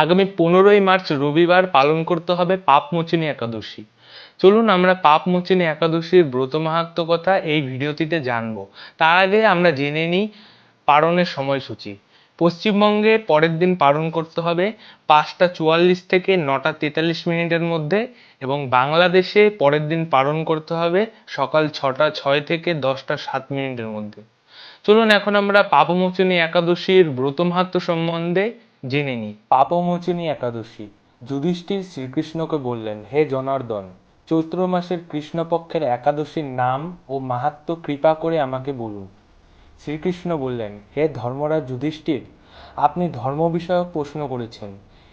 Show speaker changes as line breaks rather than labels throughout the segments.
আগামী 15ই মার্চ রবিবার পালন করতে হবে পাপমোচনী একাদশী। চলুন আমরা পাপমোচনী একাদশীর ব্রত মাহাত্ম্য কথা এই ভিডিওটিতে জানবো। তার আগে আমরা জেনে নিই পালনের সময়সূচি। পশ্চিমবঙ্গে পরের দিন পালন করতে হবে 5টা 44 থেকে 9টা 43 মধ্যে, এবং বাংলাদেশে পরের দিন পালন করতে হবে সকাল 6টা 6 থেকে 10টা 7 মধ্যে। চলুন এখন আমরা পাপমোচনী একাদশীর ব্রত মাহাত্ম্য সম্বন্ধে জেনে নিই।
পাপমোচনী একাদশী। যুধিষ্ঠির শ্রীকৃষ্ণকে বললেন, হে জনার্দন, চৈত্র মাসের কৃষ্ণপক্ষের একাদশীর নাম ও মাহাত্ম্য কৃপা করে আমাকে বলুন। শ্রীকৃষ্ণ বললেন, হে ধর্মরাজ যুধিষ্ঠির, আপনি ধর্ম বিষয়ক প্রশ্ন করেছেন।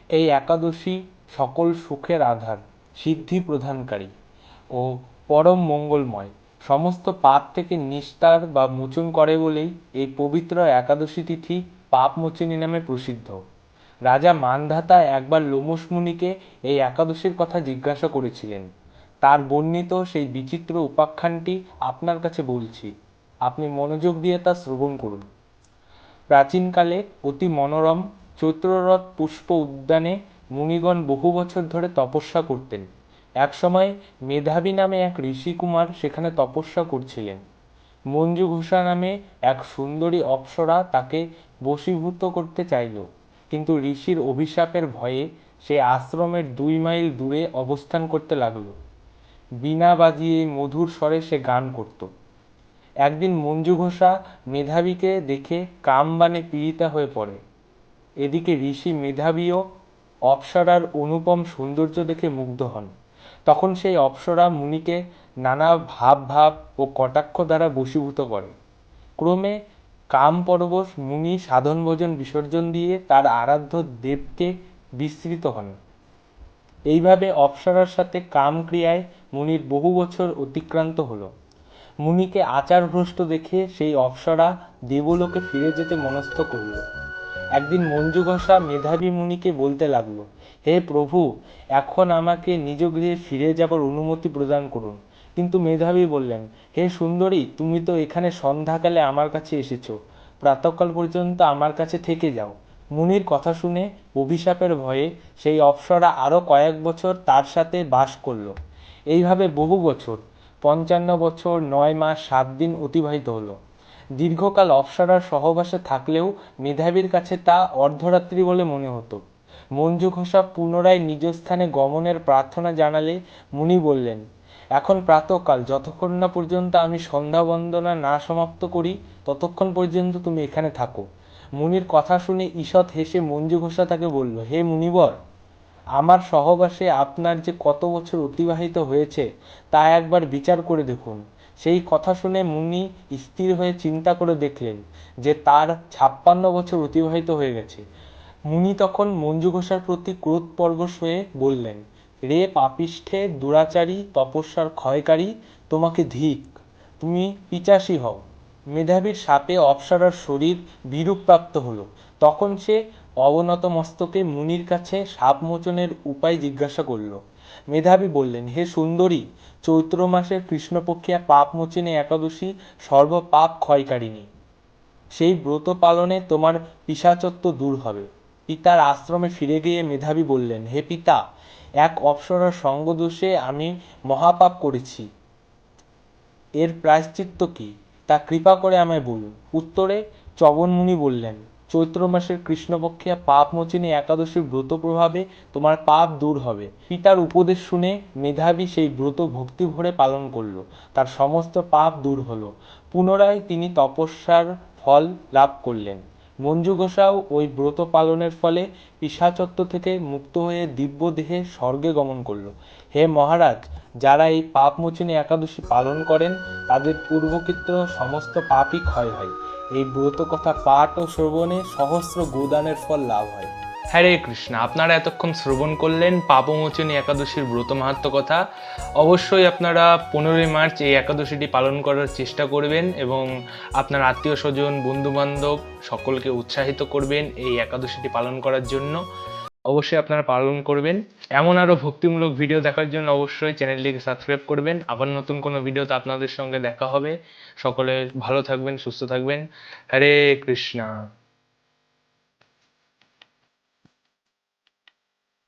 এই একাদশী সকল সুখের আধার, সিদ্ধি প্রদানকারী ও পরম মঙ্গলময়, সমস্ত পাপ থেকে নিস্তার বা মোচন করে বলেই এই পবিত্র একাদশী তিথি পাপমোচনী নামে প্রসিদ্ধ। রাজা মানধাতা একবার লোমশ মুনিকে এই একাদশীর কথা জিজ্ঞাসা করেছিলেন। তার বর্ণিত সেই বিচিত্র উপাখ্যানটি আপনার কাছে বলছি, আপনি মনোযোগ দিয়ে তা শ্রবণ করুন। প্রাচীনকালে অতি মনোরম চৈত্ররথ পুষ্প উদ্যানে মুনিগণ বহু বছর ধরে তপস্যা করতেন। একসময় মেধাবী নামে এক ঋষিকুমার সেখানে তপস্যা করছিলেন। মঞ্জু ঘোষা নামে এক সুন্দরী অপ্সরা তাকে বশীভূত করতে চাইল, কিন্তু ঋষির অভিশাপের ভয়ে সে আশ্রমের 2 মাইল দূরে অবস্থান করতে লাগল। বীণা বাজিয়ে মধুর স্বরে সে গান করত। একদিন মঞ্জু ঘোষা মেধাবীকে দেখে কামবাণে পীড়িতা হয়ে পড়ে। এদিকে ঋষি মেধাবীও অপ্সরার অনুপম সৌন্দর্য দেখে মুগ্ধ হন। তখন সেই অপ্সরা মুনিকে নানা ভাব ও কটাক্ষ দ্বারা বশীভূত করে। ক্রমে কামপরবশ মুনি সাধন ভোজন বিসর্জন দিয়ে তার আরাধ্য দেবকে বিস্মৃত হন। এইভাবে অপ্সরার সাথে কামক্রিয়ায় মুনির বহু বছর অতিক্রান্ত হল। মুনিকে আচারভ্রষ্ট দেখে সেই অপ্সরা দেবলোকে ফিরে যেতে মনস্থ করল। একদিন মঞ্জু ঘোষা মেধাবী মুনিকে বলতে লাগলো, হে প্রভু, এখন আমাকে নিজ গৃহে ফিরে যাবার অনুমতি প্রদান করুন। কিন্তু মেধাবী বললেন, হে সুন্দরী, তুমি তো এখানে সন্ধ্যাকালে আমার কাছে এসেছো, প্রাতঃকাল পর্যন্ত আমার কাছে থেকে যাও। মুনির কথা শুনে অভিশাপের ভয়ে সেই অপ্সরা আরো কয়েক বছর তার সাথে বাস করলো। এইভাবে বহু বছর, 55 বছর 9 মাস 7 দিন অতিবাহিত হলো। দীর্ঘকাল অপ্সরার সহবাসে থাকলেও মেধাবীর কাছে তা অর্ধরাত্রি বলে মনে হতো। মঞ্জু ঘোষা পুনরায় নিজ স্থানে গমনের প্রার্থনা জানালে মুনি বললেন, এখন প্রাতঃকাল, যতক্ষণ না পর্যন্ত আমি সন্ধ্যা বন্দনা না সমাপ্ত করি ততক্ষণ পর্যন্ত তুমি এখানে থাকো। মুনির কথা শুনে ঈষৎ হেসে মঞ্জু ঘোষা তাকে বলল, হে মুনিবর, আমার সহবাসে আপনার যে কত বছর অতিবাহিত হয়েছে তা একবার বিচার করে দেখুন। সেই কথা শুনে মুনি স্থির হয়ে চিন্তা করে দেখলেন যে তার 56 বছর অতিবাহিত হয়ে গেছে। মুনি তখন মঞ্জু ঘোষার প্রতি ক্রোধ পরবশ হয়ে বললেন, রে পাপিষ্ঠে দুরাচারী তপস্যার ক্ষয়কারী, তোমাকে ধিক, তুমি পিচাসী হও। মেধাবীর শাপে অপ্সরার শরীর বিরূপপ্রাপ্ত হলো। তখন সে অবনত মস্তকে মুনির কাছে শাপ মোচনের উপায় জিজ্ঞাসা করল। মেধাবী বললেন, হে সুন্দরী, চৈত্র মাসের কৃষ্ণপক্ষিয়া পাপমোচনী একাদশী সর্বপাপ ক্ষয়কারিণী। সেই ব্রত পালনে তোমার পিশাচত্ব দূর হবে। পিতার আশ্রমে ফিরে গিয়ে মেধাবী বললেন, হে পিতা, এক অপ্সরার সঙ্গদোষে আমি মহাপাপ করেছি। এর প্রায়শ্চিত্ত কি, তা কৃপা করে আমায় বলুন। উত্তরে চ্যবন মুনি বললেন, চৈত্র মাসের কৃষ্ণপক্ষিয়া পাপমোচনী একাদশীর ব্রত প্রভাবে তোমার পাপ দূর হবে। পিতার উপদেশ শুনে মেধাবী সেই ব্রত ভক্তি ভরে পালন করল। তার সমস্ত পাপ দূর হলো। পুনরায় তিনি তপস্যার ফল লাভ করলেন। মঞ্জু ঘোষাও ওই ব্রত পালনের ফলে পিশাচত্ব থেকে মুক্ত হয়ে দিব্য দেহে স্বর্গে গমন করল। হে মহারাজ, যারা এই পাপমোচনী একাদশী পালন করেন তাদের পূর্বকৃত সমস্ত পাপই ক্ষয় হয়। এই ব্রত কথা পাঠ ও শ্রবণে সহস্র গোদানের ফল লাভ হয়।
হরে কৃষ্ণ, আপনারা এতক্ষণ শ্রবণ করলেন পাপমোচনী একাদশীর ব্রত মাহাত্ম্য কথা। অবশ্যই আপনারা 15ই মার্চ এই একাদশীটি পালন করার চেষ্টা করবেন এবং আপনার আত্মীয় স্বজন, বন্ধু বান্ধব সকলকে উৎসাহিত করবেন এই একাদশীটি পালন করার জন্য। অবশ্যই আপনারা পালন করবেন। এমন আরও ভক্তিমূলক ভিডিও দেখার জন্য অবশ্যই চ্যানেলটিকে সাবস্ক্রাইব করবেন। আবার নতুন কোনো ভিডিওতে আপনাদের সঙ্গে দেখা হবে। সকলে ভালো থাকবেন, সুস্থ থাকবেন। হরে কৃষ্ণা।